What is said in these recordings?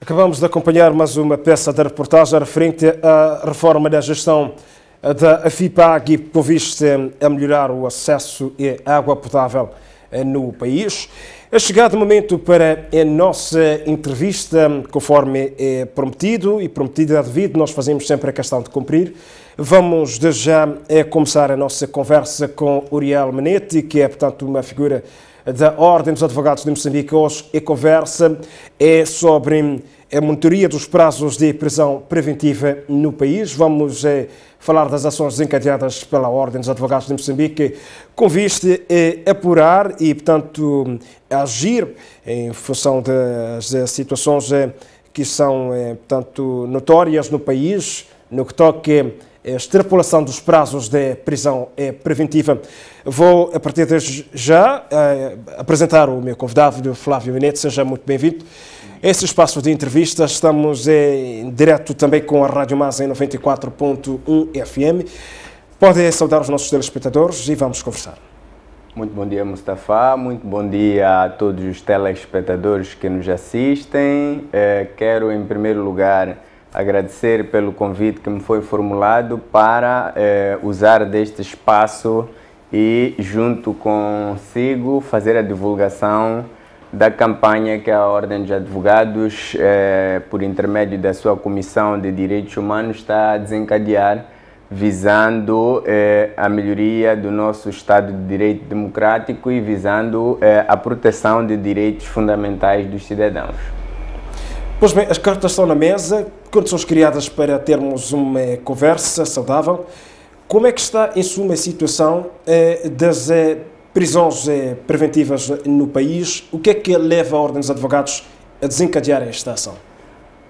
Acabamos de acompanhar mais uma peça da reportagem referente à reforma da gestão da AFIPAG com vista a melhorar o acesso à água potável no país. É chegado o momento para a nossa entrevista, conforme é prometido e prometido é devido, nós fazemos sempre a questão de cumprir. Vamos desde já começar a nossa conversa com Uriel Menete, que é, portanto, uma figura da Ordem dos Advogados de Moçambique. Hoje a conversa é sobre a monitoria dos prazos de prisão preventiva no país. Vamos falar das ações desencadeadas pela Ordem dos Advogados de Moçambique com vista a apurar e, portanto, agir em função das situações que são, portanto, notórias no país, no que toca a extrapolação dos prazos de prisão preventiva. Vou, a partir de já, apresentar o meu convidado, Flávio Menete. Seja muito bem-vindo. Esse espaço de entrevista, estamos em direto também com a Rádio Mas em 94.1 FM. Podem saudar os nossos telespectadores e vamos conversar. Muito bom dia, Mustafa. Muito bom dia a todos os telespectadores que nos assistem. Quero, em primeiro lugar, agradecer pelo convite que me foi formulado para usar deste espaço e, junto consigo, fazer a divulgação da campanha que a Ordem dos Advogados, por intermédio da sua Comissão de Direitos Humanos, está a desencadear, visando a melhoria do nosso Estado de Direito Democrático e visando a proteção de direitos fundamentais dos cidadãos. Pois bem, as cartas estão na mesa, condições criadas para termos uma conversa saudável. Como é que está, em suma, a situação das prisões preventivas no país? O que é que leva a Ordem dos Advogados a desencadear esta ação?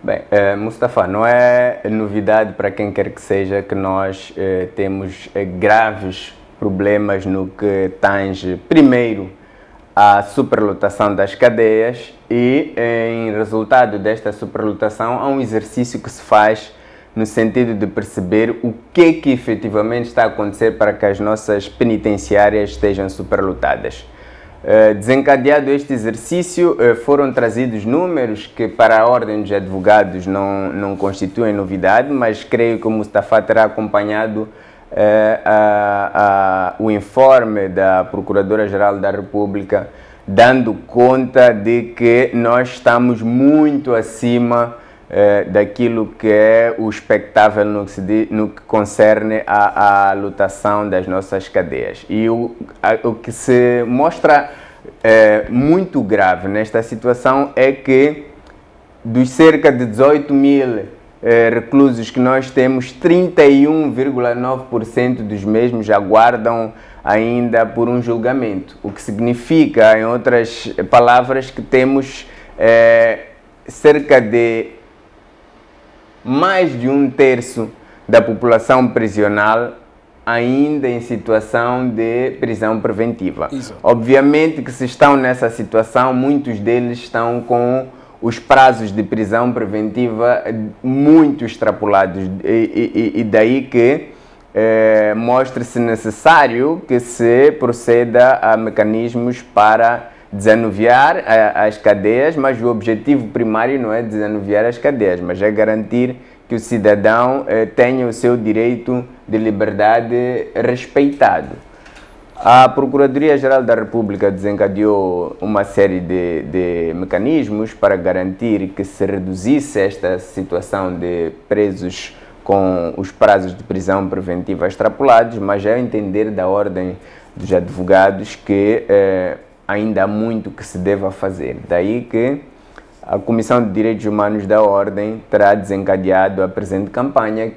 Bem, Mustafa, não é novidade para quem quer que seja que nós temos graves problemas no que tange, primeiro, a superlotação das cadeias e, em resultado desta superlotação, há um exercício que se faz no sentido de perceber o que efetivamente está a acontecer para que as nossas penitenciárias estejam superlotadas. Desencadeado este exercício, foram trazidos números que para a Ordem dos Advogados não constituem novidade, mas creio que o Mustafa terá acompanhado o informe da Procuradora-Geral da República, dando conta de que nós estamos muito acima daquilo que é o expectável no que concerne à lotação das nossas cadeias. E o que se mostra muito grave nesta situação é que dos cerca de 18 mil reclusos que nós temos, 31,9% dos mesmos aguardam ainda por um julgamento, o que significa, em outras palavras, que temos cerca de mais de um terço da população prisional ainda em situação de prisão preventiva. Isso. Obviamente que se estão nessa situação, muitos deles estão com os prazos de prisão preventiva muito extrapolados e daí que mostra-se necessário que se proceda a mecanismos para desanuviar as cadeias, mas o objetivo primário não é desanuviar as cadeias, mas é garantir que o cidadão tenha o seu direito de liberdade respeitado. A Procuradoria-Geral da República desencadeou uma série de mecanismos para garantir que se reduzisse esta situação de presos com os prazos de prisão preventiva extrapolados, mas é entender da Ordem dos Advogados que ainda há muito que se deva fazer. Daí que a Comissão de Direitos Humanos da Ordem terá desencadeado a presente campanha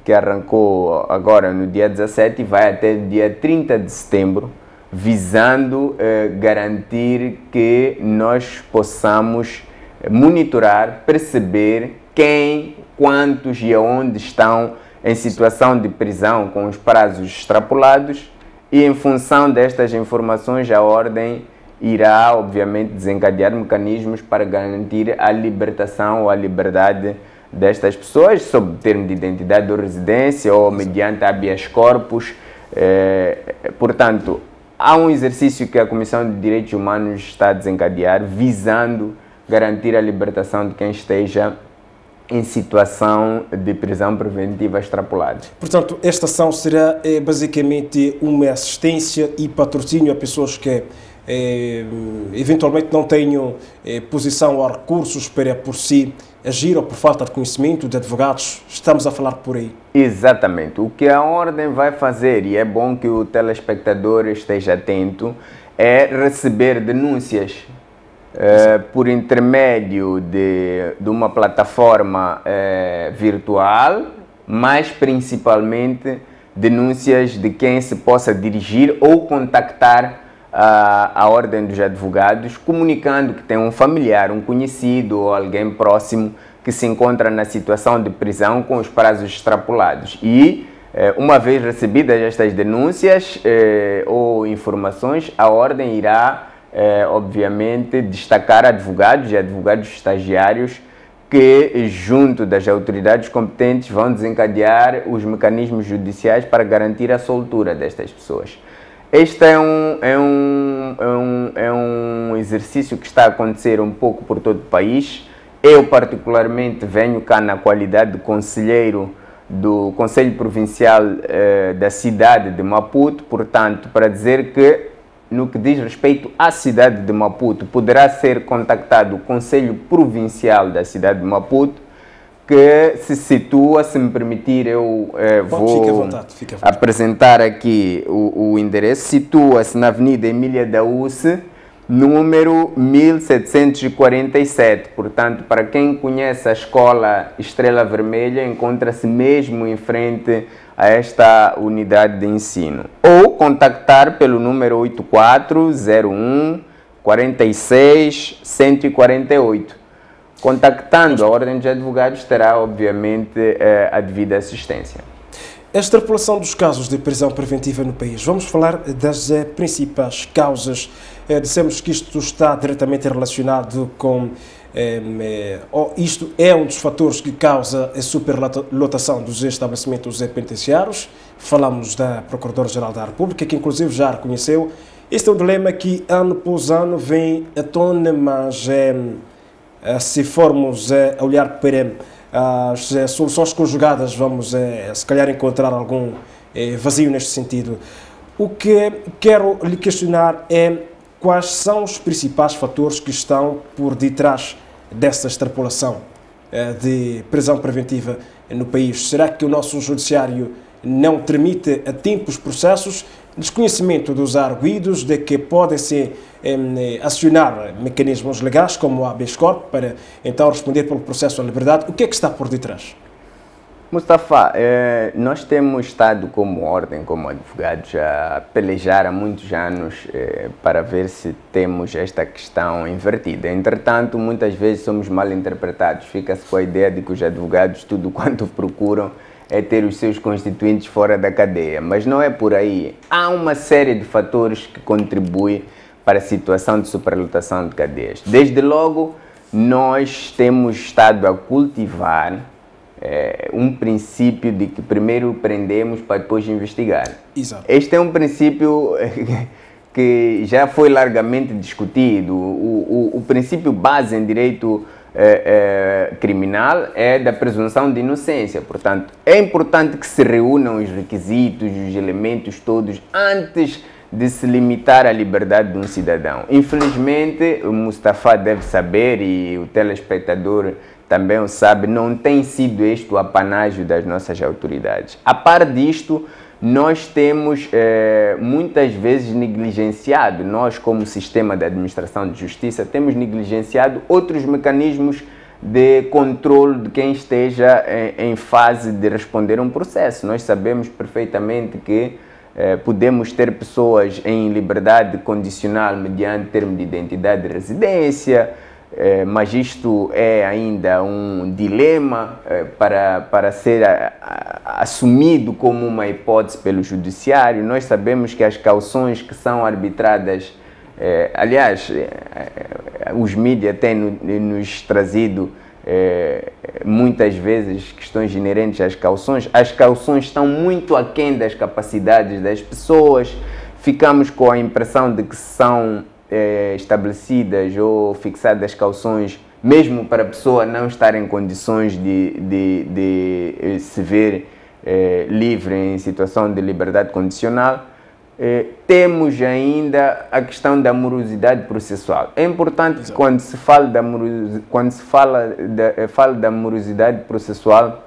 que arrancou agora no dia 17 e vai até o dia 30 de setembro, visando garantir que nós possamos monitorar, perceber quem, quantos e aonde estão em situação de prisão com os prazos extrapolados e, em função destas informações, a Ordem irá, obviamente, desencadear mecanismos para garantir a libertação ou a liberdade destas pessoas, sob termo de identidade ou residência ou mediante habeas corpus. Portanto, há um exercício que a Comissão de Direitos Humanos está a desencadear, visando garantir a libertação de quem esteja em situação de prisão preventiva extrapolada. Portanto, esta ação será basicamente uma assistência e patrocínio a pessoas que eventualmente não tenham posição ou recursos para por si agir ou por falta de conhecimento de advogados. Estamos a falar por aí. Exatamente. O que a Ordem vai fazer, e é bom que o telespectador esteja atento, é receber denúncias por intermédio de uma plataforma virtual, mas principalmente denúncias de quem se possa dirigir ou contactar a Ordem dos Advogados, comunicando que tem um familiar, um conhecido ou alguém próximo que se encontra na situação de prisão com os prazos extrapolados. E, uma vez recebidas estas denúncias ou informações, a Ordem irá obviamente, destacar advogados e advogados estagiários que, junto das autoridades competentes, vão desencadear os mecanismos judiciais para garantir a soltura destas pessoas. Este é um exercício que está a acontecer um pouco por todo o país. Eu, particularmente, venho cá na qualidade de conselheiro do Conselho Provincial da cidade de Maputo, portanto, para dizer que, no que diz respeito à cidade de Maputo, poderá ser contactado o Conselho Provincial da cidade de Maputo, que se situa, se me permitir, eu vou fica à vontade. Apresentar aqui o endereço. Situa-se na Avenida Emília da Uce, número 1747. Portanto, para quem conhece a Escola Estrela Vermelha, encontra-se mesmo em frente a esta unidade de ensino. Ou contactar pelo número 8401 46 148. Contactando a Ordem dos Advogados, terá, obviamente, a devida assistência. A extrapolação dos casos de prisão preventiva no país. Vamos falar das principais causas. Dissemos que isto está diretamente relacionado com... isto é um dos fatores que causa a superlotação dos estabelecimentos penitenciários. Falamos da Procuradora-Geral da República, que inclusive já reconheceu. Este é um dilema que ano após ano vem à tona, mas se formos a olhar para as soluções conjugadas, vamos se calhar encontrar algum vazio neste sentido. O que quero lhe questionar é quais são os principais fatores que estão por detrás dessa extrapolação de prisão preventiva no país. Será que o nosso judiciário não tramita a tempo os processos? Desconhecimento dos arguidos de que podem-se acionar mecanismos legais como o habeas corpus para então responder pelo processo à liberdade. O que é que está por detrás? Mustafa, nós temos estado como Ordem, como advogados, a pelejar há muitos anos para ver se temos esta questão invertida. Entretanto, muitas vezes somos mal interpretados. Fica-se com a ideia de que os advogados, tudo quanto procuram, é ter os seus constituintes fora da cadeia. Mas não é por aí. Há uma série de fatores que contribuem para a situação de superlotação de cadeias. Desde logo, nós temos estado a cultivar um princípio de que primeiro prendemos para depois investigar. Exato. Este é um princípio que já foi largamente discutido. O princípio base em direito criminal é da presunção de inocência. Portanto, é importante que se reúnam os requisitos, os elementos todos antes de se limitar à liberdade de um cidadão. Infelizmente, o Mustafa deve saber e o telespectador também o sabe, não tem sido este o apanágio das nossas autoridades. A par disto, nós temos muitas vezes negligenciado, nós como sistema de administração de justiça, temos negligenciado outros mecanismos de controle de quem esteja em fase de responder a um processo. Nós sabemos perfeitamente que podemos ter pessoas em liberdade condicional mediante termo de identidade de residência, mas isto é ainda um dilema para ser assumido como uma hipótese pelo judiciário. Nós sabemos que as cauções que são arbitradas, aliás, os mídias têm nos trazido muitas vezes questões inerentes às cauções. As cauções estão muito aquém das capacidades das pessoas, ficamos com a impressão de que são estabelecidas ou fixadas cauções, mesmo para a pessoa não estar em condições de se ver livre em situação de liberdade condicional, temos ainda a questão da morosidade processual. É importante que quando se fala da morosidade processual,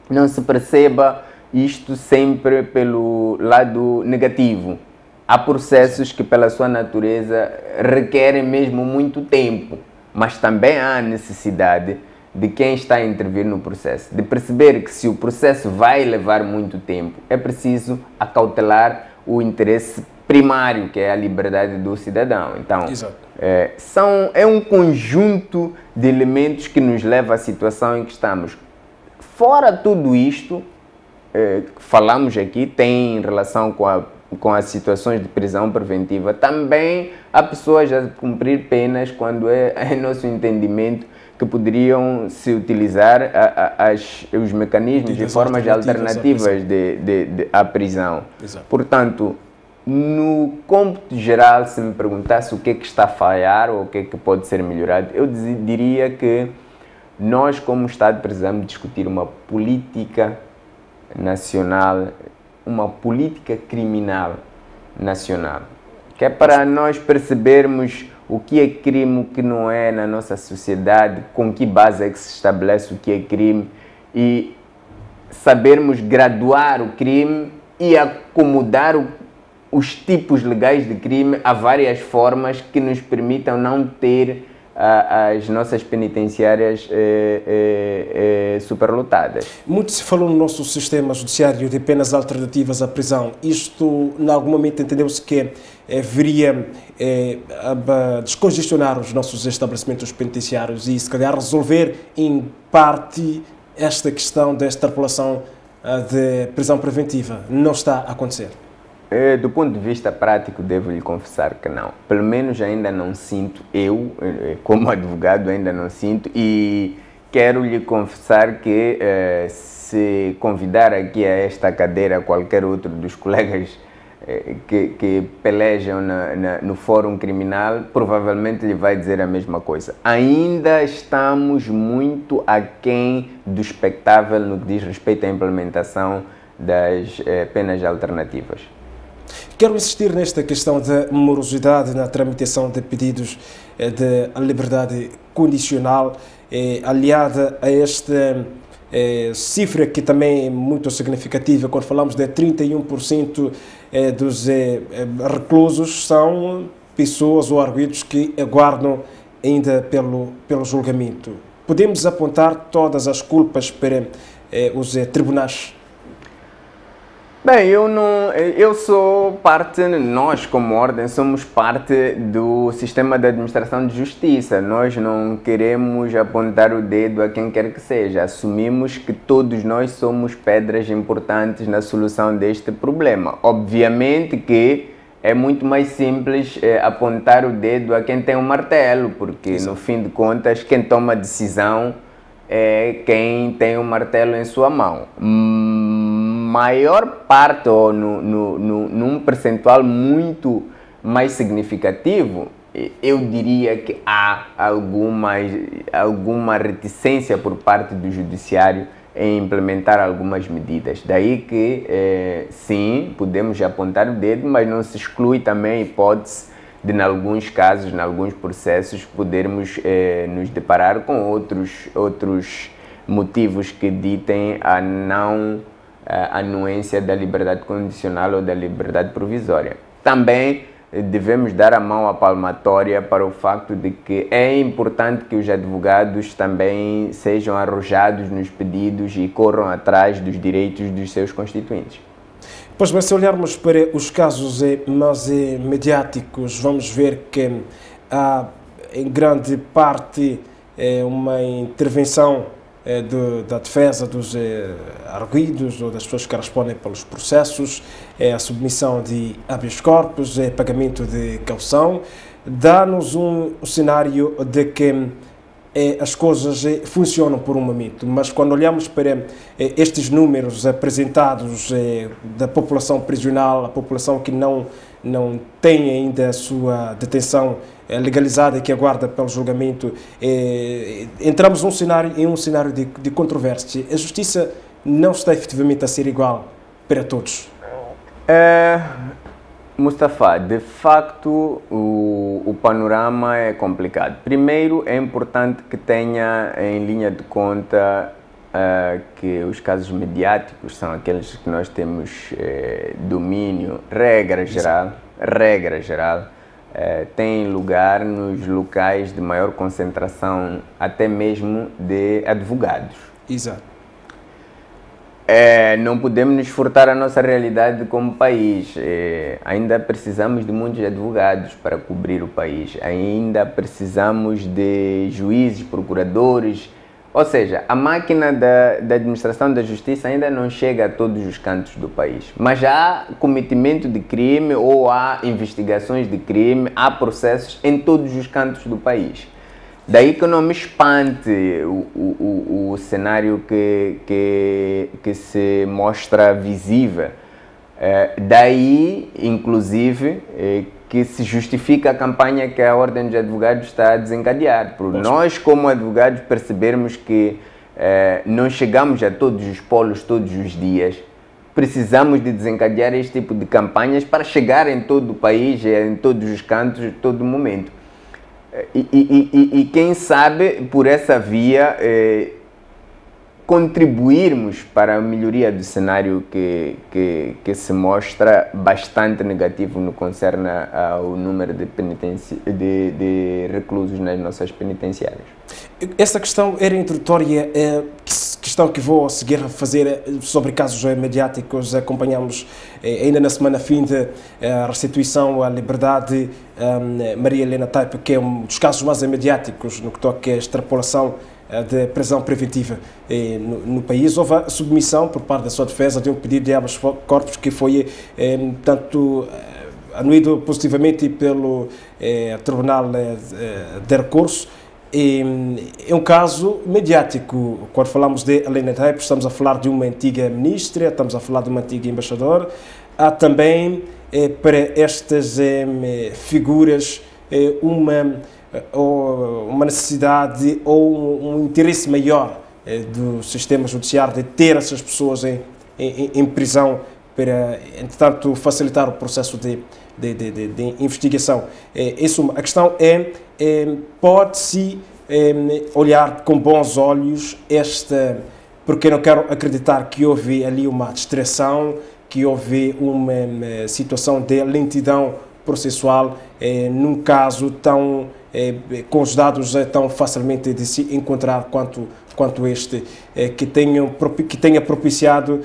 não se perceba isto sempre pelo lado negativo. Há processos que, pela sua natureza, requerem mesmo muito tempo, mas também há a necessidade de quem está a intervir no processo, de perceber que se o processo vai levar muito tempo, é preciso acautelar o interesse primário, que é a liberdade do cidadão. Então, é um conjunto de elementos que nos leva à situação em que estamos. Fora tudo isto, falamos aqui, tem relação com as situações de prisão preventiva. Também há pessoas a cumprir penas quando é nosso entendimento que poderiam se utilizar os mecanismos e formas alternativas à prisão. Portanto, no cômputo geral, se me perguntasse o que é que está a falhar ou o que é que pode ser melhorado, eu diria que nós, como Estado, precisamos discutir uma política nacional, uma política criminal nacional, que é para nós percebermos o que é crime, o que não é na nossa sociedade, com que base é que se estabelece o que é crime e sabermos graduar o crime e acomodar os tipos legais de crime a várias formas que nos permitam não ter as nossas penitenciárias superlotadas. Muito se falou no nosso sistema judiciário de penas alternativas à prisão. Isto, em algum momento, entendeu-se que viria a descongestionar os nossos estabelecimentos penitenciários e, se calhar, resolver, em parte, esta questão da extrapolação de prisão preventiva. Não está a acontecer? Do ponto de vista prático, devo lhe confessar que não. Pelo menos ainda não sinto, eu, como advogado, ainda não sinto, e quero lhe confessar que se convidar aqui a esta cadeira qualquer outro dos colegas que pelejam no fórum criminal, provavelmente lhe vai dizer a mesma coisa. Ainda estamos muito aquém do expectável no que diz respeito à implementação das penas alternativas. Quero insistir nesta questão da morosidade na tramitação de pedidos de liberdade condicional, aliada a esta cifra que também é muito significativa. Quando falamos de 31% dos reclusos são pessoas ou arguidos que aguardam ainda pelo julgamento. Podemos apontar todas as culpas para os tribunais? Bem, eu sou parte, nós como ordem somos parte do sistema de administração de justiça. Nós não queremos apontar o dedo a quem quer que seja. Assumimos que todos nós somos pedras importantes na solução deste problema. Obviamente que é muito mais simples apontar o dedo a quem tem um martelo, porque no fim de contas quem toma a decisão é quem tem um martelo em sua mão. Maior parte, ou num percentual muito mais significativo, eu diria que há alguma reticência por parte do judiciário em implementar algumas medidas. Daí que, sim, podemos apontar o dedo, mas não se exclui também a hipótese de, em alguns casos, em alguns processos, podermos nos deparar com outros motivos que ditem a não anuência da liberdade condicional ou da liberdade provisória. Também devemos dar a mão à palmatória para o facto de que é importante que os advogados também sejam arrojados nos pedidos e corram atrás dos direitos dos seus constituintes. Pois bem, se olharmos para os casos mais mediáticos, vamos ver que há, em grande parte, uma intervenção da defesa dos arguidos ou das pessoas que respondem pelos processos, a submissão de habeas corpus, pagamento de caução, dá-nos um cenário de que as coisas funcionam por um momento, mas quando olhamos para estes números apresentados da população prisional, a população que não não tem ainda a sua detenção legalizada e que aguarda pelo julgamento. Entramos em um cenário de controvérsia. A justiça não está efetivamente a ser igual para todos. Mustafa, de facto o panorama é complicado. Primeiro, é importante que tenha em linha de conta que os casos mediáticos são aqueles que nós temos domínio, regra geral, tem lugar nos locais de maior concentração, até mesmo de advogados. Exato. Não podemos nos furtar a nossa realidade como país. Ainda precisamos de muitos advogados para cobrir o país. Ainda precisamos de juízes, procuradores. Ou seja, a máquina da administração da justiça ainda não chega a todos os cantos do país. Mas há cometimento de crime ou há investigações de crime, há processos em todos os cantos do país. Daí que não me espante o cenário que se mostra visível. Daí, inclusive, que se justifica a campanha que a Ordem dos Advogados está a desencadear. Por nós, como advogados, percebermos que não chegamos a todos os polos todos os dias, precisamos de desencadear este tipo de campanhas para chegar em todo o país, em todos os cantos, em todo momento. E quem sabe, por essa via, contribuirmos para a melhoria do cenário que se mostra bastante negativo no que concerne ao número de reclusos nas nossas penitenciárias. Essa questão era introdutória, questão que vou seguir a fazer sobre casos mediáticos. Acompanhamos ainda na semana fim de restituição à liberdade Maria Helena Taipo, que é um dos casos mais mediáticos no que toca à extrapolação de prisão preventiva no país. Houve a submissão por parte da sua defesa de um pedido de habeas corpus que foi tanto anuído positivamente pelo Tribunal de Recurso. É um caso mediático. Quando falamos de Helena Taipo, estamos a falar de uma antiga ministra, estamos a falar de uma antiga embaixadora. Há também, para estas figuras, uma necessidade ou um interesse maior do sistema judiciário de ter essas pessoas em prisão para, entretanto, facilitar o processo de investigação. Em suma, a questão pode-se olhar com bons olhos porque eu não quero acreditar que houve ali uma distração, que houve uma situação de lentidão processual num caso tão com os dados tão facilmente de se encontrar quanto este, que tenha propiciado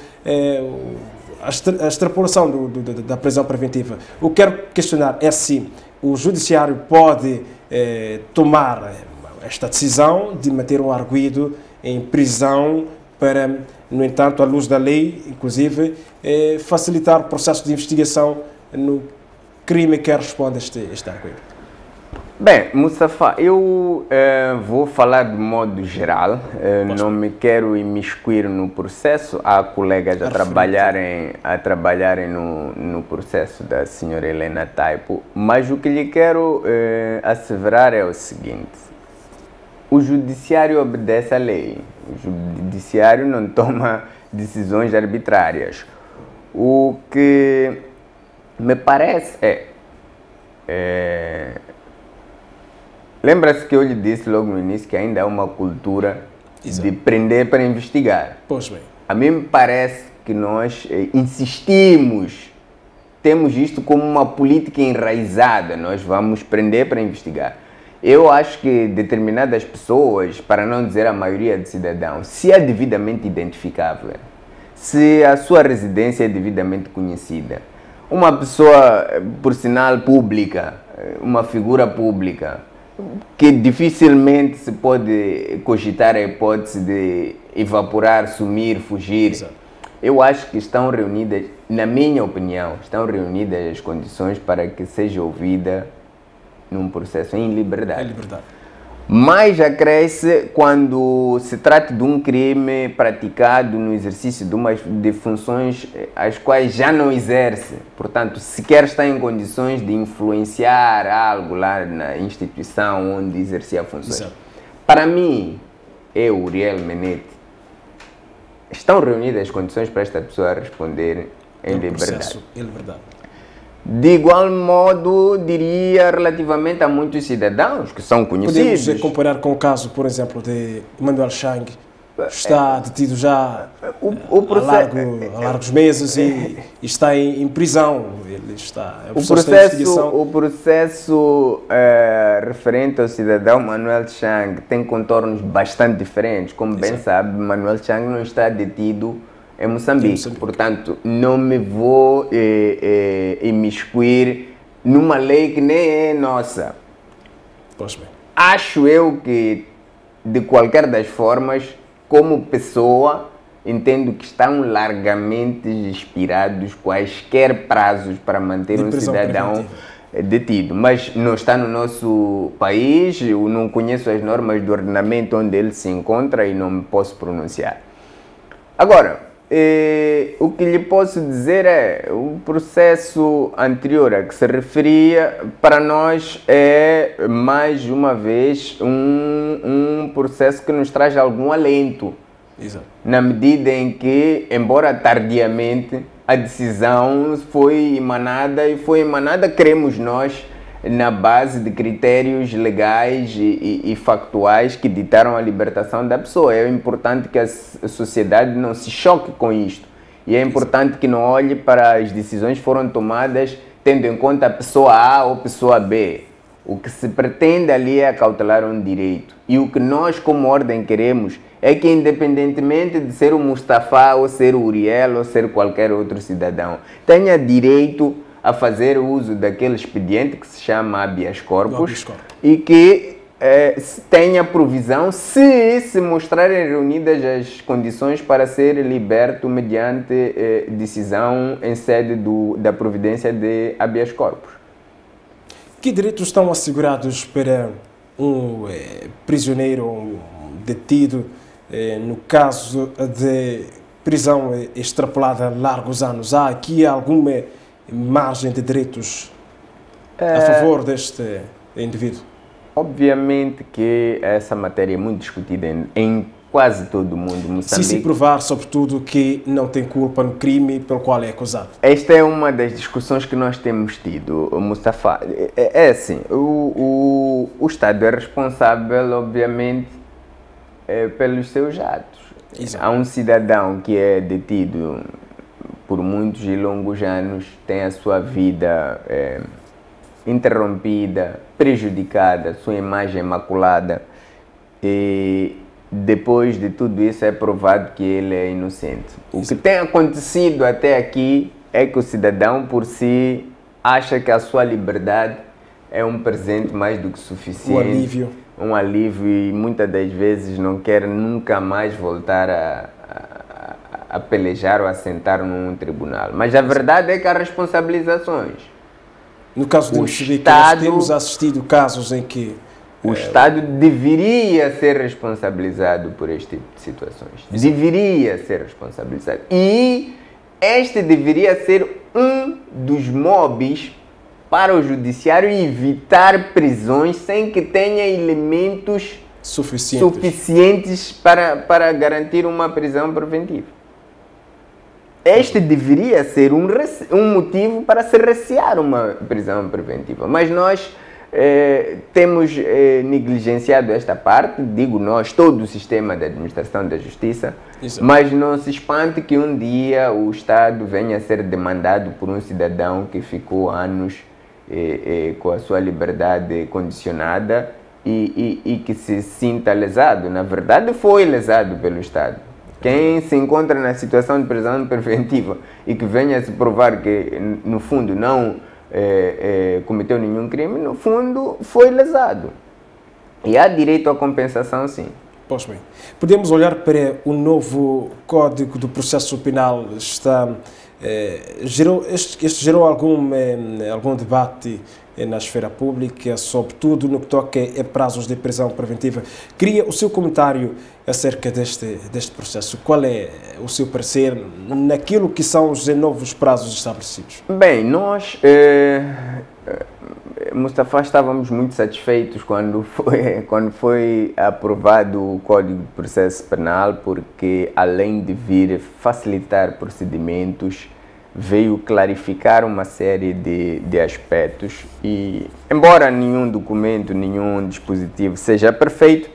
a extrapolação da prisão preventiva. O que quero questionar é se o Judiciário pode tomar esta decisão de manter um arguido em prisão para, no entanto, à luz da lei, inclusive, facilitar o processo de investigação no crime que responde este arguido. Bem, Mustafa, eu vou falar de modo geral, não me quero imiscuir no processo. Há colegas a trabalharem no processo da senhora Helena Taipo, mas o que lhe quero asseverar é o seguinte: o Judiciário obedece à lei, o Judiciário não toma decisões arbitrárias. O que me parece lembra-se que eu lhe disse logo no início que ainda há uma cultura de prender para investigar. Pois bem. A mim me parece que nós insistimos, temos isto como uma política enraizada, nós vamos prender para investigar. Eu acho que determinadas pessoas, para não dizer a maioria de cidadãos, se é devidamente identificável, se a sua residência é devidamente conhecida, uma pessoa, por sinal, pública, uma figura pública, que dificilmente se pode cogitar a hipótese de evaporar, sumir, fugir. Exato. Eu acho que estão reunidas, na minha opinião, estão reunidas as condições para que seja ouvida num processo em liberdade. mais acresce quando se trata de um crime praticado no exercício de funções as quais já não exerce. Portanto, sequer está em condições de influenciar algo lá na instituição onde exercia funções. Exato. Para mim, eu, Uriel Menete, estão reunidas as condições para esta pessoa responder em liberdade. De igual modo, diria relativamente a muitos cidadãos que são conhecidos. Podemos comparar com o caso, por exemplo, de Manuel Chang, está detido já há largos meses e está em prisão. Ele está, o processo referente ao cidadão Manuel Chang tem contornos bastante diferentes. Como bem sabe, Manuel Chang não está detido em Moçambique. Portanto, não me vou imiscuir numa lei que nem é nossa. Pois bem. Acho eu que, de qualquer das formas, como pessoa, entendo que estão largamente expirados quaisquer prazos para manter um cidadão detido. Mas não está no nosso país, eu não conheço as normas do ordenamento onde ele se encontra e não me posso pronunciar. Agora, o que lhe posso dizer é, o processo anterior a que se referia, para nós é, mais uma vez, um processo que nos traz algum alento. Exato. Na medida em que, embora tardiamente, a decisão foi emanada, queremos nós, na base de critérios legais e factuais que ditaram a libertação da pessoa. É importante que a sociedade não se choque com isto. E é importante que não olhe para as decisões que foram tomadas tendo em conta a pessoa A ou pessoa B. O que se pretende ali é acautelar um direito. E o que nós, como ordem, queremos é que, independentemente de ser o Mustafa, ou ser o Uriel, ou ser qualquer outro cidadão, tenha direito a fazer uso daquele expediente que se chama habeas corpus e que tenha provisão se mostrarem reunidas as condições para ser liberto mediante decisão em sede da providência de habeas corpus. Que direitos estão assegurados para um prisioneiro, um detido, no caso de prisão extrapolada a largos anos? Há aqui alguma margem de direitos a favor deste indivíduo? Obviamente que essa matéria é muito discutida em quase todo o mundo. Moçambique, se provar, sobretudo, que não tem culpa no crime pelo qual é acusado. Esta é uma das discussões que nós temos tido, Mustafa. É assim, o Estado é responsável, obviamente, pelos seus atos. Exato. Há um cidadão que é detido por muitos e longos anos, tem a sua vida interrompida, prejudicada, sua imagem maculada, e depois de tudo isso é provado que ele é inocente. O que tem acontecido até aqui é que o cidadão por si acha que a sua liberdade é um presente mais do que suficiente, um alívio, e muitas das vezes não quer nunca mais voltar a pelejar ou a sentar num tribunal. Mas a verdade é que há responsabilizações. No caso de Moçambique, nós temos assistido casos em que o Estado deveria ser responsabilizado por este tipo de situações. Deveria ser responsabilizado. E este deveria ser um dos mobs para o judiciário evitar prisões sem que tenha elementos suficientes para garantir uma prisão preventiva. Este deveria ser um motivo para se recear uma prisão preventiva. Mas nós temos negligenciado esta parte, digo nós, todo o sistema de administração da justiça. Isso. Mas não se espante que um dia o Estado venha a ser demandado por um cidadão que ficou anos com a sua liberdade condicionada e que se sinta lesado. Na verdade, foi lesado pelo Estado. Quem se encontra na situação de prisão preventiva e que venha a se provar que, no fundo, não cometeu nenhum crime, no fundo, foi lesado. E há direito à compensação, sim. Pois bem. Podemos olhar para o novo Código do Processo Penal. Gerou algum debate na esfera pública, sobretudo no que toca a prazos de prisão preventiva. Queria o seu comentário acerca deste processo. Qual é o seu parecer naquilo que são os novos prazos estabelecidos? Bem, nós, Mustafa, estávamos muito satisfeitos quando foi aprovado o Código de Processo Penal, porque além de vir facilitar procedimentos, veio clarificar uma série de aspectos e, embora nenhum documento, nenhum dispositivo seja perfeito,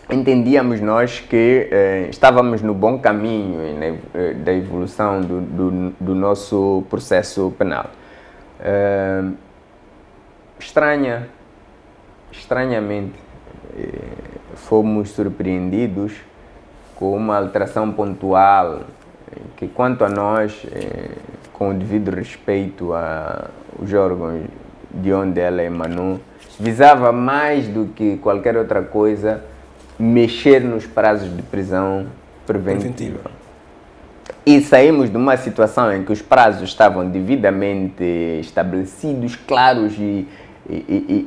entendíamos nós que estávamos no bom caminho da evolução do nosso processo penal. Estranhamente, fomos surpreendidos com uma alteração pontual que, quanto a nós, com o devido respeito aos órgãos de onde ela emanou, visava mais do que qualquer outra coisa mexer nos prazos de prisão preventiva. E saímos de uma situação em que os prazos estavam devidamente estabelecidos, claros e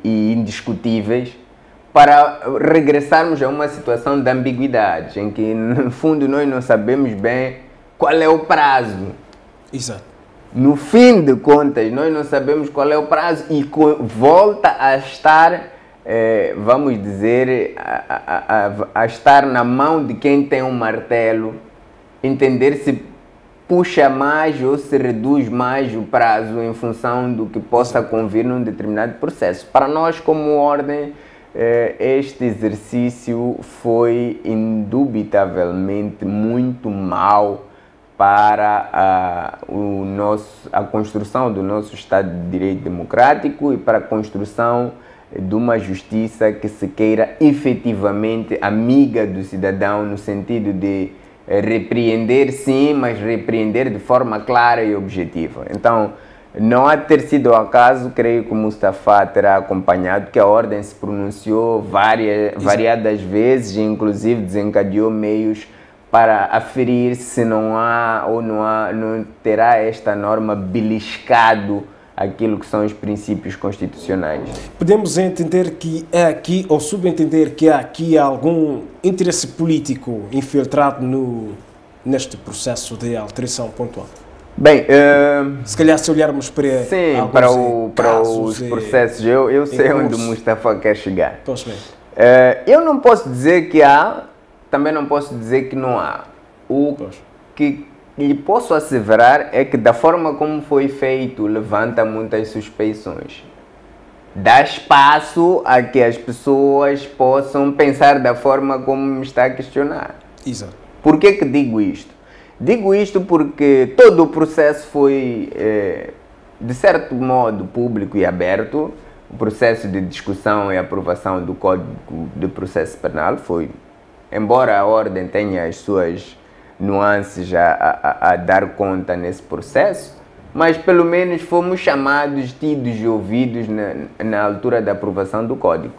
indiscutíveis, para regressarmos a uma situação de ambiguidade, em que, no fundo, nós não sabemos bem qual é o prazo. Exato. No fim de contas, nós não sabemos qual é o prazo e volta a estar, vamos dizer, a estar na mão de quem tem um martelo, entender se puxa mais ou se reduz mais o prazo em função do que possa convir num determinado processo. Para nós, como ordem, este exercício foi indubitavelmente muito mau para a construção do nosso Estado de Direito Democrático e para a construção de uma justiça que se queira efetivamente amiga do cidadão, no sentido de repreender sim, mas repreender de forma clara e objetiva. Então, não há de ter sido ao acaso, creio que o Mustafa terá acompanhado, que a ordem se pronunciou variadas vezes e inclusive desencadeou meios para aferir se não há ou não terá esta norma beliscado aquilo que são os princípios constitucionais. Podemos entender que há aqui, ou subentender que há aqui algum interesse político infiltrado neste processo de alteração pontual? Bem, se calhar se olharmos para, sim, para os processos, eu sei onde o Mustafa quer chegar. Eu não posso dizer que há, também não posso dizer que não há. O que lhe posso asseverar é que, da forma como foi feito, levanta muitas suspeições. Dá espaço a que as pessoas possam pensar da forma como me está a questionar. Exato. Por que digo isto? Digo isto porque todo o processo foi, de certo modo, público e aberto. O processo de discussão e aprovação do Código de Processo Penal foi, embora a ordem tenha as suas nuances a dar conta nesse processo, mas pelo menos fomos chamados, tidos e ouvidos na altura da aprovação do Código.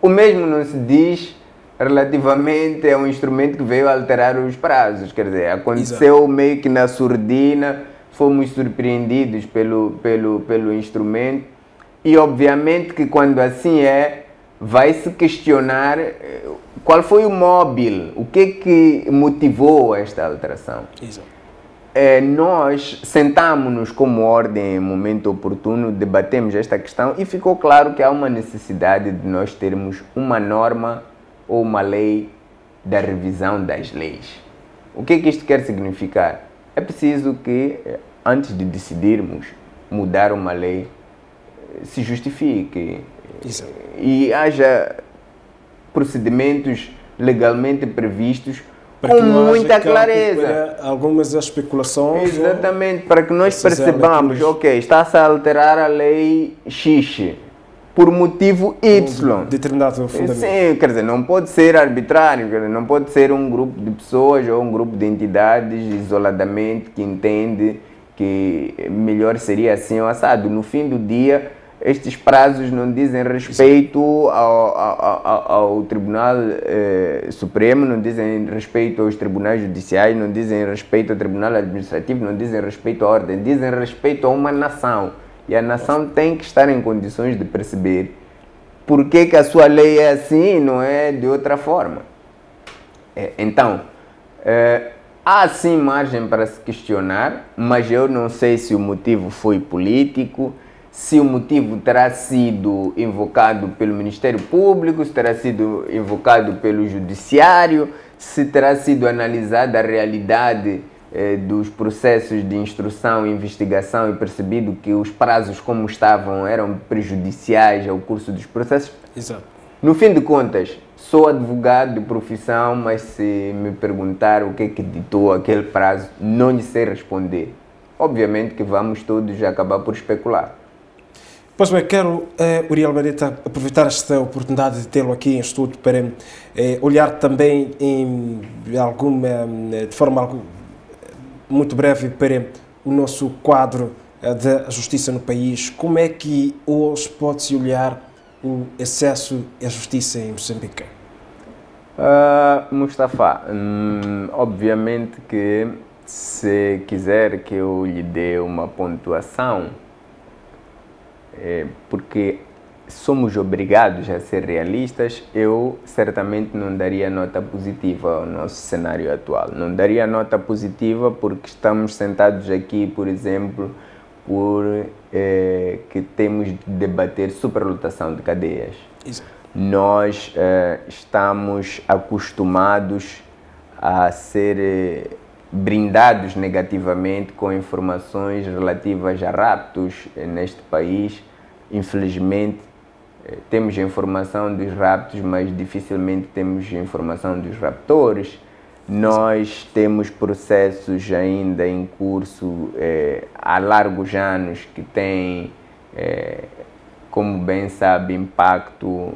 O mesmo não se diz relativamente a um instrumento que veio alterar os prazos, quer dizer, aconteceu Exato. Meio que na surdina, fomos surpreendidos pelo instrumento e obviamente que quando assim vai se questionar qual foi o móvel, o que motivou esta alteração. Exato. Nós sentámos-nos como ordem em momento oportuno, debatemos esta questão e ficou claro que há uma necessidade de nós termos uma norma ou uma lei da revisão das leis. O que isto quer significar? É preciso que, antes de decidirmos mudar uma lei, se justifique e haja procedimentos legalmente previstos com muita clareza. Algumas especulações. Exatamente, para que nós percebamos, ok, está-se a alterar a lei X por motivo Y. Determinado fundamento. Sim, quer dizer, não pode ser arbitrário, quer dizer, não pode ser um grupo de pessoas ou um grupo de entidades isoladamente que entende que melhor seria assim ou assado. No fim do dia, estes prazos não dizem respeito ao Tribunal Supremo, não dizem respeito aos tribunais judiciais, não dizem respeito ao Tribunal Administrativo, não dizem respeito à ordem, dizem respeito a uma nação. E a nação tem que estar em condições de perceber por que a sua lei é assim e não é de outra forma. Então, há sim margem para se questionar, mas eu não sei se o motivo foi político, se o motivo terá sido invocado pelo Ministério Público, se terá sido invocado pelo Judiciário, se terá sido analisada a realidade dos processos de instrução e investigação e percebido que os prazos como estavam eram prejudiciais ao curso dos processos. Exato. No fim de contas, sou advogado de profissão, mas se me perguntar o que é que ditou aquele prazo, não lhe sei responder. Obviamente que vamos todos acabar por especular. Pois bem, quero, Uriel Bareta, aproveitar esta oportunidade de tê-lo aqui em estudo para olhar também de forma muito breve para o nosso quadro da justiça no país. Como é que hoje pode-se olhar o acesso à justiça em Moçambique? Mustafa, obviamente que se quiser que eu lhe dê uma pontuação, porque somos obrigados a ser realistas, eu certamente não daria nota positiva ao nosso cenário atual. Não daria nota positiva porque estamos sentados aqui, por exemplo, que temos de debater superlotação de cadeias. Isso. Nós estamos acostumados a ser brindados negativamente com informações relativas a raptos neste país. Infelizmente, temos informação dos raptos, mas dificilmente temos informação dos raptores. Nós temos processos ainda em curso há largos anos que têm, como bem sabe, impacto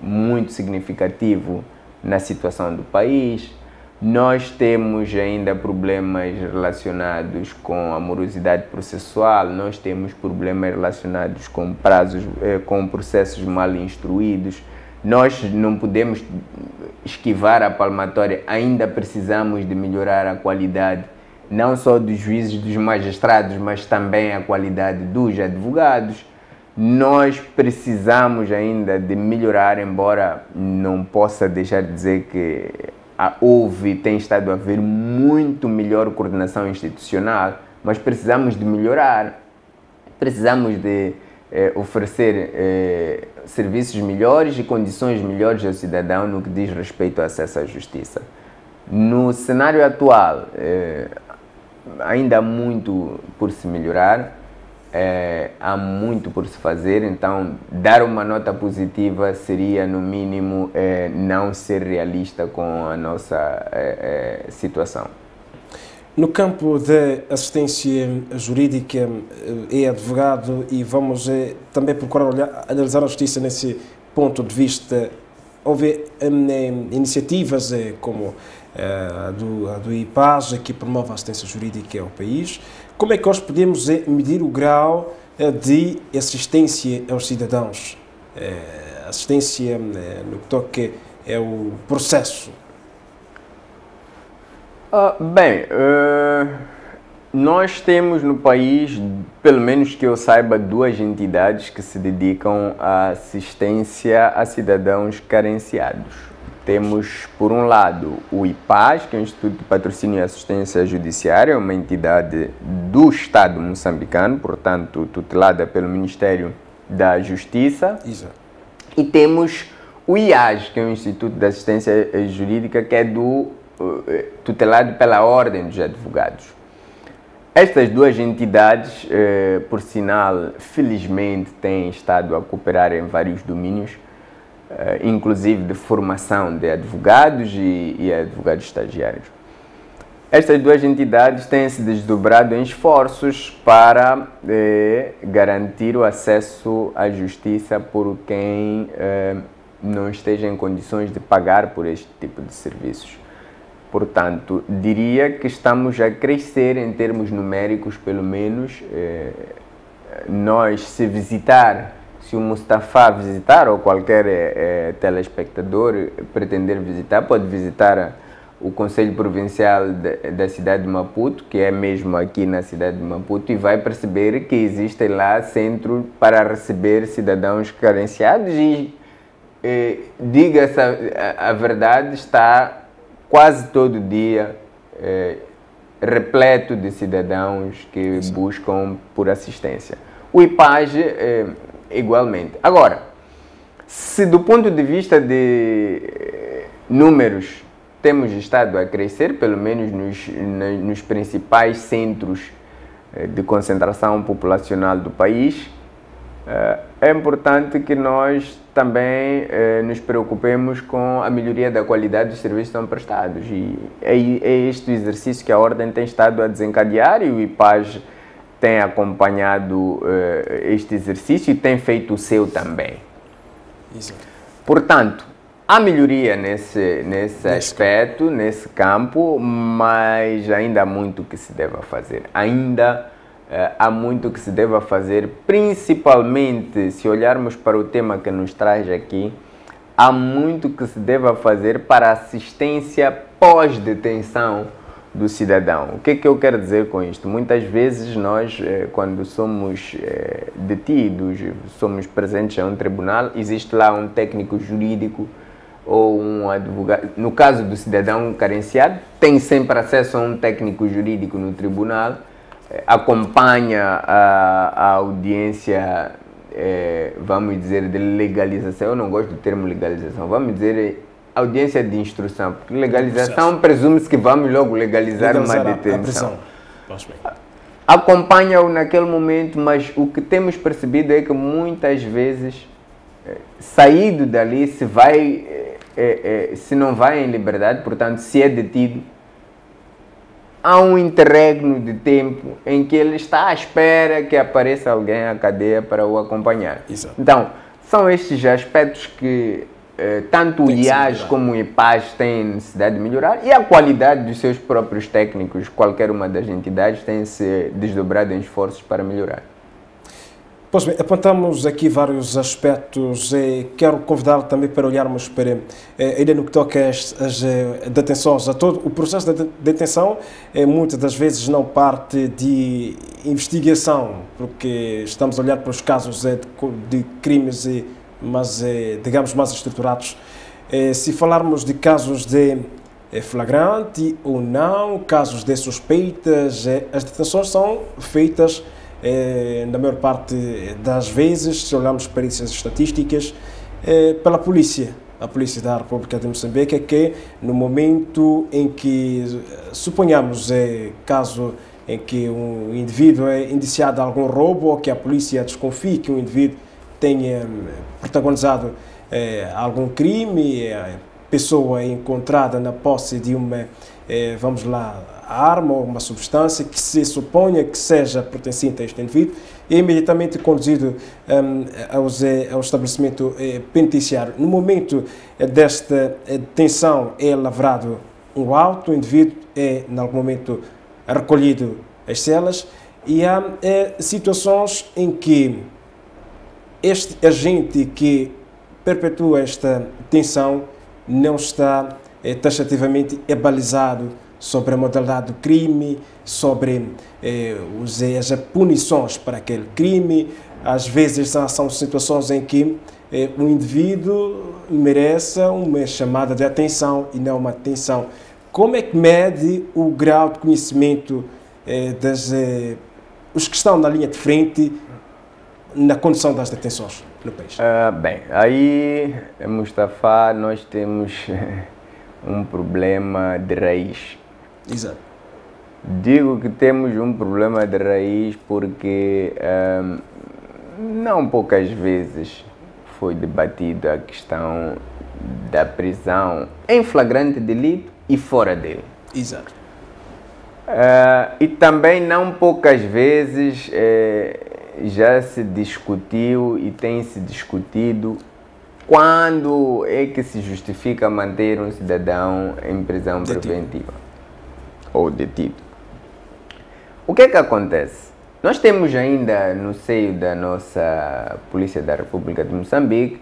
muito significativo na situação do país. Nós temos ainda problemas relacionados com a morosidade processual, nós temos problemas relacionados com prazos, com processos mal instruídos. Nós não podemos esquivar a palmatória, ainda precisamos de melhorar a qualidade, não só dos juízes, dos magistrados, mas também a qualidade dos advogados. Nós precisamos ainda de melhorar, embora não possa deixar de dizer que tem estado a haver muito melhor coordenação institucional, mas precisamos de melhorar, precisamos de oferecer serviços melhores e condições melhores ao cidadão no que diz respeito ao acesso à justiça. No cenário atual, ainda há muito por se melhorar, há muito por se fazer, então dar uma nota positiva seria, no mínimo, não ser realista com a nossa situação. No campo da assistência jurídica, é advogado e vamos também procurar analisar a justiça nesse ponto de vista. Houve iniciativas como a do IPAS, que promove a assistência jurídica ao país. Como é que nós podemos medir o grau de assistência aos cidadãos? Assistência no que toca o processo. Nós temos no país, pelo menos que eu saiba, duas entidades que se dedicam à assistência a cidadãos carenciados. Temos, por um lado, o IPAS, que é o Instituto de Patrocínio e Assistência Judiciária, uma entidade do Estado moçambicano, portanto, tutelada pelo Ministério da Justiça. Exato. E temos o IAS, que é o Instituto de Assistência Jurídica, que é tutelado pela Ordem dos Advogados. Estas duas entidades, por sinal, felizmente, têm estado a cooperar em vários domínios, inclusive de formação de advogados e advogados estagiários. Estas duas entidades têm se desdobrado em esforços para garantir o acesso à justiça por quem não esteja em condições de pagar por este tipo de serviços. Portanto, diria que estamos a crescer em termos numéricos, pelo menos. Nós, se o Mustafa visitar, ou qualquer telespectador pretender visitar, pode visitar o Conselho Provincial da cidade de Maputo, que é mesmo aqui na cidade de Maputo, e vai perceber que existem lá centros para receber cidadãos carenciados e, diga-se a verdade, está quase todo dia repleto de cidadãos que buscam por assistência. O IPAGE, igualmente. Agora, se do ponto de vista de números temos estado a crescer, pelo menos nos principais centros de concentração populacional do país, é importante que nós também nos preocupemos com a melhoria da qualidade dos serviços que são prestados. E é este o exercício que a Ordem tem estado a desencadear e o IPAGE tem acompanhado este exercício e tem feito o seu também. Exato. Portanto, há melhoria nesse aspecto, nesse campo, mas ainda há muito que se deve fazer. Há muito que se deve fazer, principalmente se olharmos para o tema que nos traz aqui, há muito que se deve fazer para a assistência pós-detenção do cidadão. O que é que eu quero dizer com isto? Muitas vezes nós, quando somos detidos, somos presentes a um tribunal, existe lá um técnico jurídico ou um advogado. No caso do cidadão carenciado, tem sempre acesso a um técnico jurídico no tribunal, acompanha a audiência, vamos dizer, de legalização. Eu não gosto do termo legalização, vamos dizer audiência de instrução, porque legalização presume-se que vamos logo legalizar uma detenção. Acompanha-o naquele momento, mas o que temos percebido é que muitas vezes, saído dali, se não vai em liberdade, portanto, se é detido, há um interregno de tempo em que ele está à espera que apareça alguém à cadeia para o acompanhar. Exato. Então, são estes aspectos que tanto o IAS como o IPAS têm necessidade de melhorar, e a qualidade dos seus próprios técnicos, qualquer uma das entidades, tem se desdobrado em esforços para melhorar. Pois bem, apontamos aqui vários aspectos e quero convidá-lo também para olharmos para, ainda no que toca às detenções, a todo o processo de detenção, muitas das vezes não parte de investigação, porque estamos a olhar para os casos de crimes, mas digamos mais estruturados. Se falarmos de casos de flagrante ou não, casos de suspeitas, as detenções são feitas na maior parte das vezes, se olharmos perícias estatísticas, pela polícia, a Polícia da República de Moçambique, que no momento em que, suponhamos, caso em que um indivíduo é indiciado de algum roubo ou que a polícia desconfie que um indivíduo tenha protagonizado algum crime, a pessoa é encontrada na posse de uma, vamos lá, arma ou uma substância que se suponha que seja pertencente a este indivíduo, é imediatamente conduzido ao estabelecimento penitenciário. No momento desta detenção é lavrado um auto, o indivíduo é, em algum momento, recolhido às celas, e há situações em que este agente que perpetua esta detenção não está taxativamente abalizado sobre a modalidade do crime, sobre as punições para aquele crime. Às vezes são situações em que o indivíduo merece uma chamada de atenção e não uma detenção. Como é que mede o grau de conhecimento os que estão na linha de frente na condução das detenções no país? Bem, aí, Mustafa, nós temos um problema de raiz. Exato. Digo que temos um problema de raiz porque não poucas vezes foi debatida a questão da prisão em flagrante delito e fora dele. Exato. E também não poucas vezes já se discutiu e tem se discutido quando é que se justifica manter um cidadão em prisão preventiva ou detido. O que é que acontece? Nós temos ainda no seio da nossa Polícia da República de Moçambique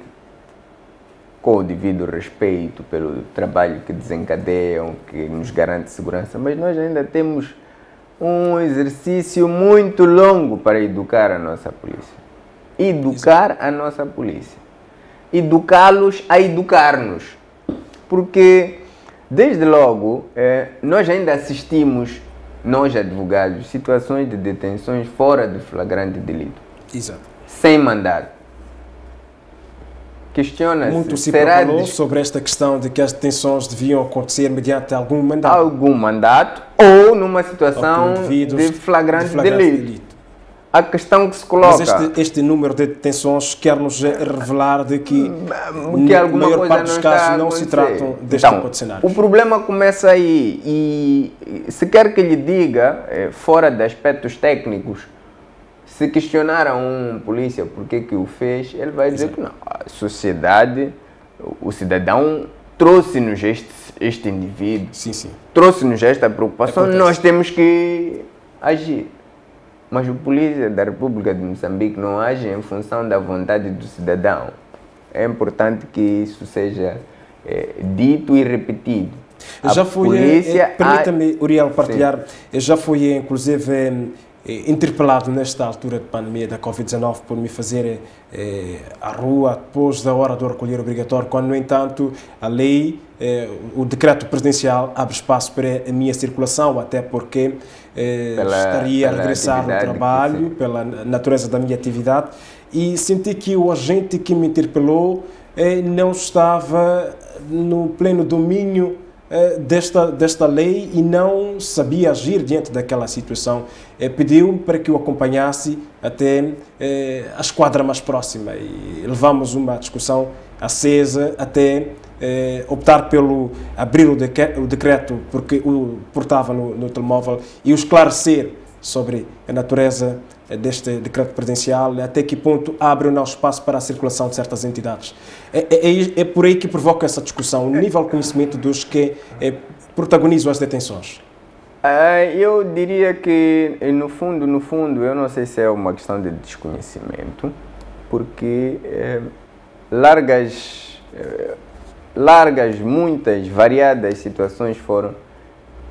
com o devido respeito pelo trabalho que desencadeiam, que nos garante segurança, mas nós ainda temos um exercício muito longo para educar a nossa polícia. Educar a nossa polícia. Educá-los a educar-nos. Porque, desde logo, nós ainda assistimos, nós advogados, situações de detenções fora de flagrante delito. Exato. Sem mandato. Questiona-se. Muito se falou sobre esta questão de que as detenções deviam acontecer mediante algum mandato. Algum mandato ou numa situação de flagrante delito. A questão que se coloca... Mas este número de detenções quer-nos revelar de que a maior parte dos casos não se tratam deste tipo de cenário. O problema começa aí e se quer que lhe diga, fora de aspectos técnicos, se questionar a um polícia por que o fez, ele vai dizer que não. A sociedade, o cidadão trouxe-nos este indivíduo, trouxe-nos esta preocupação, nós temos que agir. Mas o polícia da República de Moçambique não age em função da vontade do cidadão. É importante que isso seja dito e repetido. Permita-me, Uriel, partilhar, já fui inclusive interpelado nesta altura de pandemia da Covid-19 por me fazer à rua depois da hora do recolher obrigatório, quando, no entanto, a lei, o decreto presidencial abre espaço para a minha circulação, até porque estaria a regressar ao trabalho, pela natureza da minha atividade, e senti que o agente que me interpelou não estava no pleno domínio desta lei e não sabia agir diante daquela situação. Pediu-me para que o acompanhasse até a esquadra mais próxima e levamos uma discussão acesa até optar pelo abrir o decreto porque o portava no telemóvel e o esclarecer sobre a natureza deste decreto presidencial, até que ponto abre ou não espaço para a circulação de certas entidades. É por aí que provoca essa discussão, o nível de conhecimento dos que protagonizam as detenções. Eu diria que, no fundo, eu não sei se é uma questão de desconhecimento, porque muitas, variadas situações foram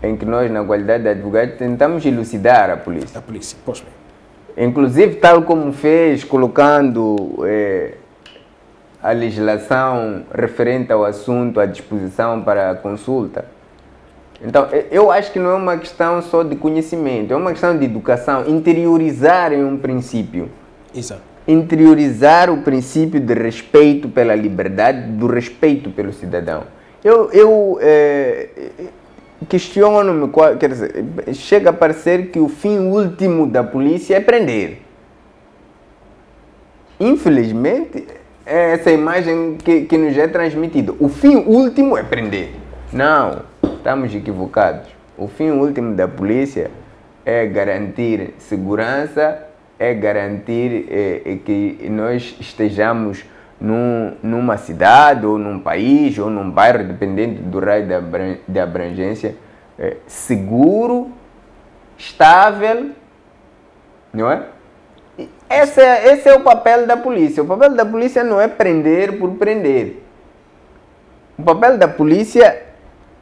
em que nós, na qualidade de advogados, tentamos elucidar a polícia. A polícia, pois bem. Inclusive, tal como fez, colocando a legislação referente ao assunto à disposição para a consulta. Então, eu acho que não é uma questão só de conhecimento, é uma questão de educação, interiorizar em um princípio. Exato. Interiorizar o princípio de respeito pela liberdade, do respeito pelo cidadão. Eu questiono-me, quer dizer, chega a parecer que o fim último da polícia é prender. Infelizmente, é essa imagem que nos é transmitida. O fim último é prender. Não, estamos equivocados. O fim último da polícia é garantir segurança, é garantir que nós estejamos numa cidade, ou num país, ou num bairro, dependendo do raio de abrangência, seguro, estável, não é? Esse é o papel da polícia. O papel da polícia não é prender por prender. O papel da polícia,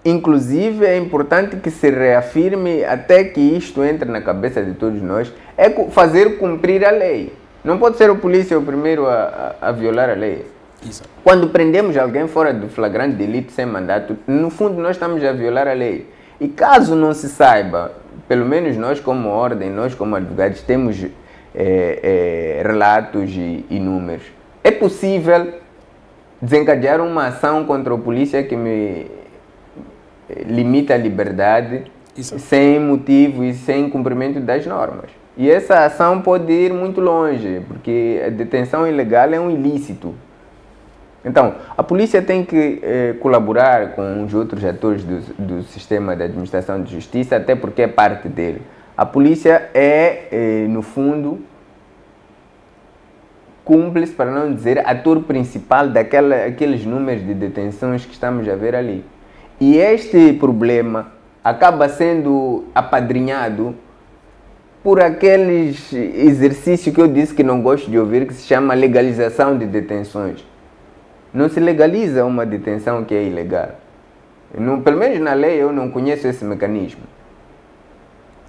inclusive, é importante que se reafirme até que isto entre na cabeça de todos nós, é fazer cumprir a lei. Não pode ser o polícia o primeiro a violar a lei. Isso. Quando prendemos alguém fora do flagrante delito sem mandato, no fundo nós estamos a violar a lei. E caso não se saiba, pelo menos nós como ordem, nós como advogados, temos relatos e números. É possível desencadear uma ação contra o polícia que me limita a liberdade sem motivo e sem cumprimento das normas. E essa ação pode ir muito longe, porque a detenção ilegal é um ilícito. Então, a polícia tem que colaborar com os outros atores do sistema de administração de justiça, até porque é parte dele. A polícia é, no fundo, cúmplice, para não dizer ator principal daqueles números de detenções que estamos a ver ali. E este problema acaba sendo apadrinhado por aqueles exercícios que eu disse que não gosto de ouvir, que se chama legalização de detenções. Não se legaliza uma detenção que é ilegal. Pelo menos na lei eu não conheço esse mecanismo.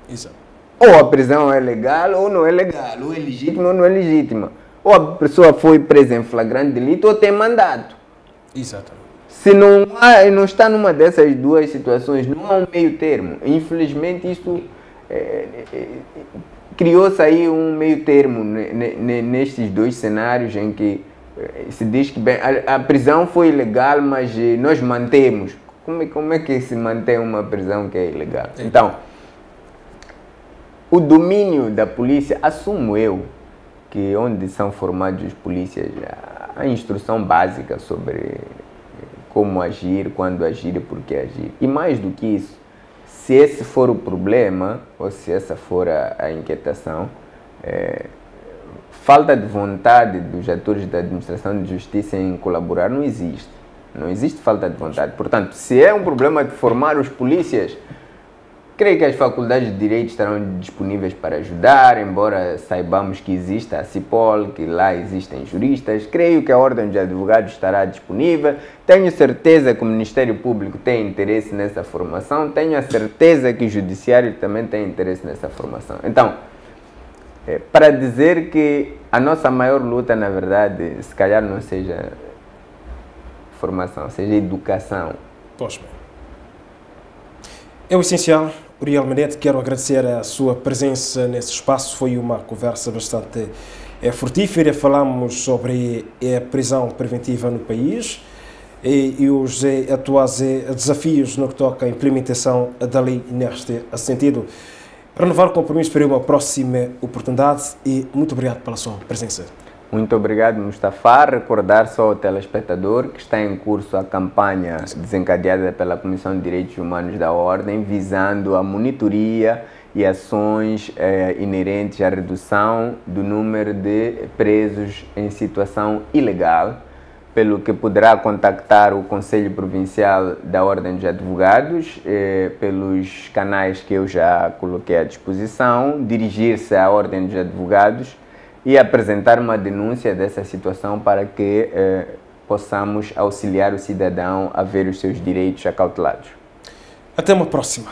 Exato. Ou a prisão é legal ou não é legal, ou é legítima ou não é legítima. Ou a pessoa foi presa em flagrante delito ou tem mandato. Exatamente. Se não está numa dessas duas situações, não há um meio termo. Infelizmente isso criou-se aí um meio termo nestes dois cenários em que se diz que bem, a prisão foi ilegal, mas nós mantemos. Como é que se mantém uma prisão que é ilegal? Então, o domínio da polícia, assumo eu, que onde são formados os polícias, a instrução básica sobre como agir, quando agir e por que agir. E mais do que isso, se esse for o problema, ou se essa for a inquietação, falta de vontade dos atores da administração de justiça em colaborar não existe. Não existe falta de vontade. Portanto, se é um problema de formar os polícias, creio que as faculdades de Direito estarão disponíveis para ajudar, embora saibamos que existe a CIPOL, que lá existem juristas. Creio que a Ordem de Advogados estará disponível. Tenho certeza que o Ministério Público tem interesse nessa formação. Tenho a certeza que o Judiciário também tem interesse nessa formação. Então, para dizer que a nossa maior luta, na verdade, se calhar não seja formação, seja educação. Pois bem. É o essencial. Uriel Menete, quero agradecer a sua presença nesse espaço. Foi uma conversa bastante frutífera. Falamos sobre a prisão preventiva no país e os atuais desafios no que toca à implementação da lei neste sentido. Renovar o compromisso para uma próxima oportunidade e muito obrigado pela sua presença. Muito obrigado, Mustafa. Recordar só ao telespectador que está em curso a campanha desencadeada pela Comissão de Direitos Humanos da Ordem, visando a monitoria e ações inerentes à redução do número de presos em situação ilegal, pelo que poderá contactar o Conselho Provincial da Ordem dos Advogados, pelos canais que eu já coloquei à disposição, dirigir-se à Ordem dos Advogados e apresentar uma denúncia dessa situação para que possamos auxiliar o cidadão a ver os seus direitos acautelados. Até uma próxima.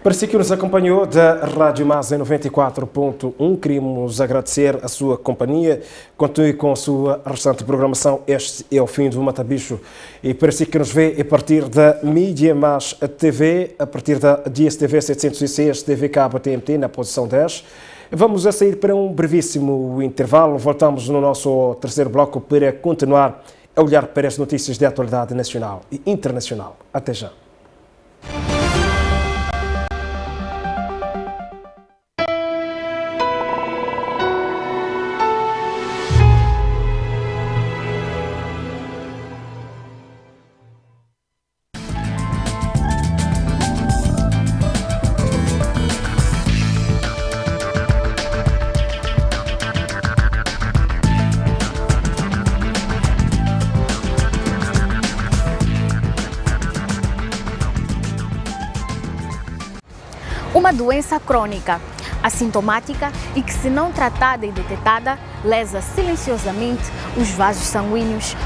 Para si que nos acompanhou da Rádio Mas em 94.1, queríamos agradecer a sua companhia. Continue com a sua restante programação. Este é o fim do Matabicho. E para si que nos vê a partir da Mídia Mas TV, a partir da DSTV 706, TV Cabo TMT, na posição 10, vamos a sair para um brevíssimo intervalo. Voltamos no nosso terceiro bloco para continuar a olhar para as notícias de atualidade nacional e internacional. Até já. Uma doença crônica, assintomática e que, se não tratada e detectada, lesa silenciosamente os vasos sanguíneos,